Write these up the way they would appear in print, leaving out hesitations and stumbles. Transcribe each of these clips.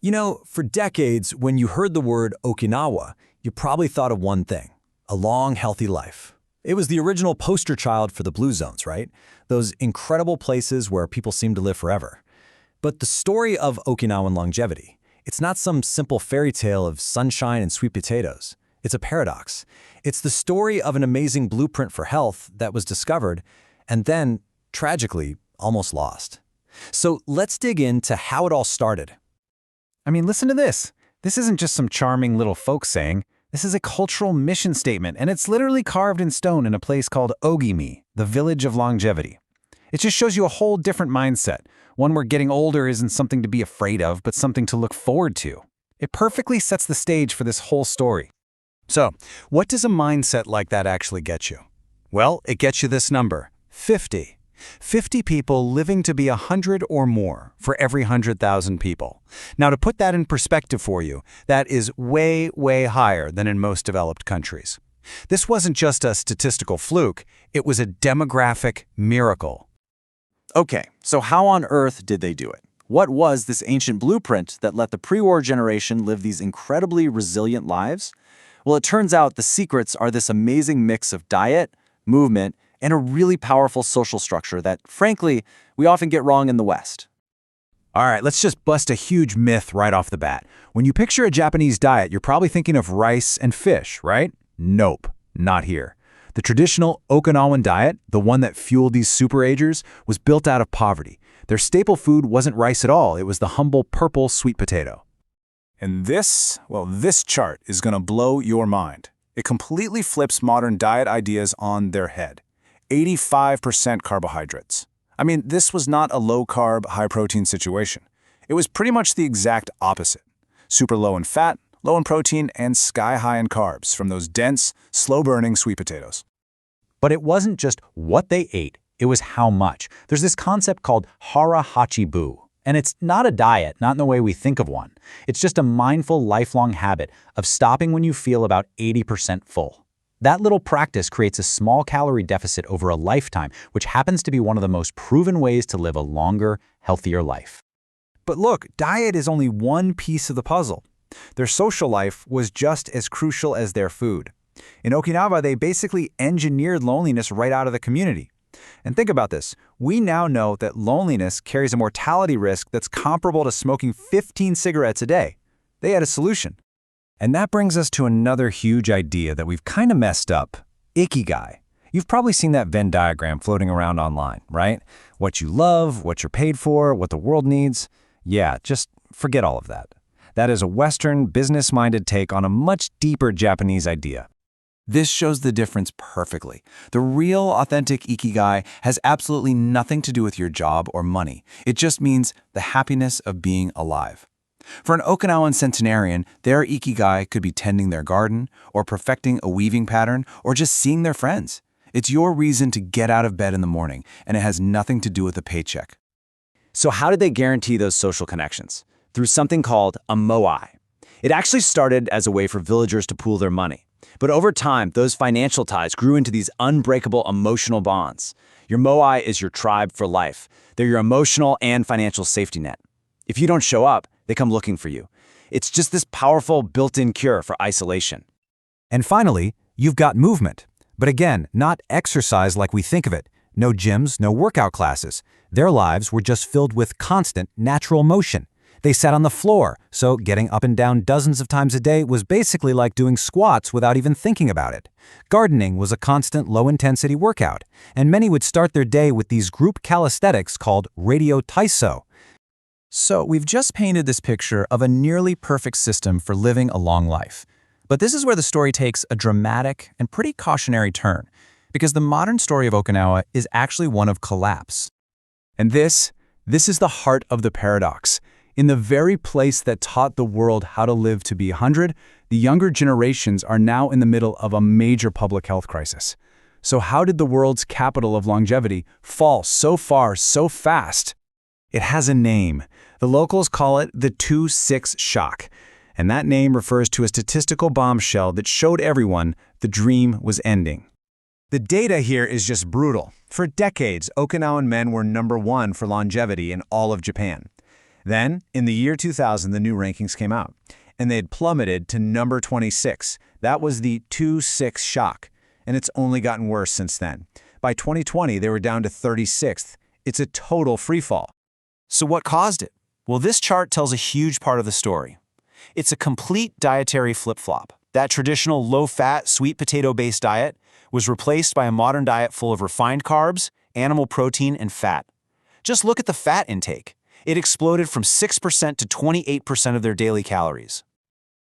You know, for decades, when you heard the word Okinawa, you probably thought of one thing: a long, healthy life. It was the original poster child for the blue zones, right? Those incredible places where people seem to live forever. But the story of Okinawan longevity, it's not some simple fairy tale of sunshine and sweet potatoes. It's a paradox. It's the story of an amazing blueprint for health that was discovered and then, tragically, almost lost. So let's dig into how it all started. I mean, listen to this. This isn't just some charming little folk saying. This is a cultural mission statement, and it's literally carved in stone in a place called Ogimi, the Village of Longevity. It just shows you a whole different mindset, one where getting older isn't something to be afraid of, but something to look forward to. It perfectly sets the stage for this whole story. So, what does a mindset like that actually get you? Well, it gets you this number, 50. 50 people living to be 100 or more for every 100,000 people. Now, to put that in perspective for you, that is way, way higher than in most developed countries. This wasn't just a statistical fluke, it was a demographic miracle. Okay, so how on earth did they do it? What was this ancient blueprint that let the pre-war generation live these incredibly resilient lives? Well, it turns out the secrets are this amazing mix of diet, movement, and a really powerful social structure that, frankly, we often get wrong in the West. All right, let's just bust a huge myth right off the bat. When you picture a Japanese diet, you're probably thinking of rice and fish, right? Nope, not here. The traditional Okinawan diet, the one that fueled these superagers, was built out of poverty. Their staple food wasn't rice at all. It was the humble purple sweet potato. And this chart is going to blow your mind. It completely flips modern diet ideas on their head. 85% carbohydrates. I mean, this was not a low-carb, high-protein situation. It was pretty much the exact opposite. Super low in fat, low in protein, and sky-high in carbs from those dense, slow-burning sweet potatoes. But it wasn't just what they ate, it was how much. There's this concept called Hara Hachi Bu, and it's not a diet, not in the way we think of one. It's just a mindful, lifelong habit of stopping when you feel about 80% full. That little practice creates a small calorie deficit over a lifetime, which happens to be one of the most proven ways to live a longer, healthier life. But look, diet is only one piece of the puzzle. Their social life was just as crucial as their food. In Okinawa, they basically engineered loneliness right out of the community. And think about this. We now know that loneliness carries a mortality risk that's comparable to smoking 15 cigarettes a day. They had a solution. And that brings us to another huge idea that we've kind of messed up: Ikigai. You've probably seen that Venn diagram floating around online, right? What you love, what you're paid for, what the world needs. Yeah, just forget all of that. That is a Western, business-minded take on a much deeper Japanese idea. This shows the difference perfectly. The real, authentic Ikigai has absolutely nothing to do with your job or money. It just means the happiness of being alive. For an Okinawan centenarian, their Ikigai could be tending their garden, or perfecting a weaving pattern, or just seeing their friends. It's your reason to get out of bed in the morning, and it has nothing to do with a paycheck. So how did they guarantee those social connections? Through something called a Moai. It actually started as a way for villagers to pool their money. But over time, those financial ties grew into these unbreakable emotional bonds. Your Moai is your tribe for life. They're your emotional and financial safety net. If you don't show up, they come looking for you. It's just this powerful built-in cure for isolation. And finally, you've got movement. But again, not exercise like we think of it. No gyms, no workout classes. Their lives were just filled with constant, natural motion. They sat on the floor, so getting up and down dozens of times a day was basically like doing squats without even thinking about it. Gardening was a constant low-intensity workout, and many would start their day with these group calisthenics called radio taiso. So we've just painted this picture of a nearly perfect system for living a long life. But this is where the story takes a dramatic and pretty cautionary turn, because the modern story of Okinawa is actually one of collapse. And this is the heart of the paradox. In the very place that taught the world how to live to be 100, the younger generations are now in the middle of a major public health crisis. So how did the world's capital of longevity fall so far so fast? It has a name. The locals call it the 2-6 shock. And that name refers to a statistical bombshell that showed everyone the dream was ending. The data here is just brutal. For decades, Okinawan men were #1 for longevity in all of Japan. Then, in the year 2000, the new rankings came out, and they had plummeted to number 26. That was the 2-6 shock, and it's only gotten worse since then. By 2020, they were down to 36th. It's a total freefall. So what caused it? Well, this chart tells a huge part of the story. It's a complete dietary flip-flop. That traditional low-fat, sweet potato-based diet was replaced by a modern diet full of refined carbs, animal protein, and fat. Just look at the fat intake. It exploded from 6% to 28% of their daily calories.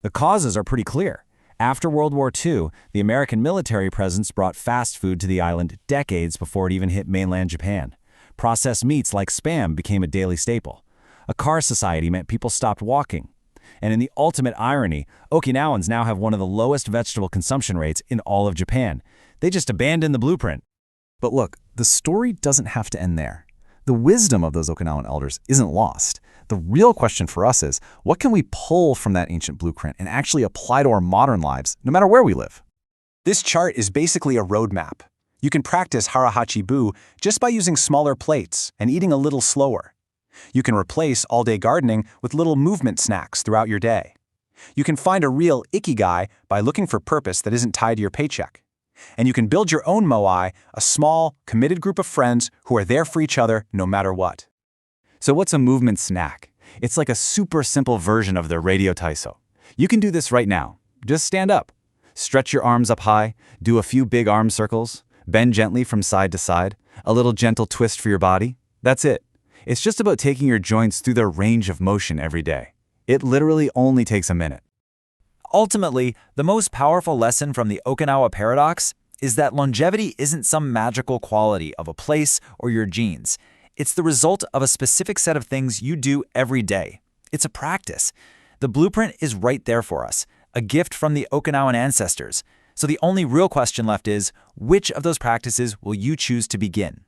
The causes are pretty clear. After World War II, the American military presence brought fast food to the island decades before it even hit mainland Japan. Processed meats like Spam became a daily staple. A car society meant people stopped walking. And in the ultimate irony, Okinawans now have one of the lowest vegetable consumption rates in all of Japan. They just abandoned the blueprint. But look, the story doesn't have to end there. The wisdom of those Okinawan elders isn't lost. The real question for us is, what can we pull from that ancient blueprint and actually apply to our modern lives, no matter where we live? This chart is basically a roadmap. You can practice Hara Hachi Bu just by using smaller plates and eating a little slower. You can replace all-day gardening with little movement snacks throughout your day. You can find a real Ikigai by looking for purpose that isn't tied to your paycheck. And you can build your own Moai, a small, committed group of friends who are there for each other no matter what. So what's a movement snack? It's like a super simple version of the radio taiso. You can do this right now. Just stand up. Stretch your arms up high, do a few big arm circles, bend gently from side to side, a little gentle twist for your body. That's it. It's just about taking your joints through their range of motion every day. It literally only takes a minute. Ultimately, the most powerful lesson from the Okinawa paradox is that longevity isn't some magical quality of a place or your genes. It's the result of a specific set of things you do every day. It's a practice. The blueprint is right there for us, a gift from the Okinawan ancestors. So the only real question left is, which of those practices will you choose to begin?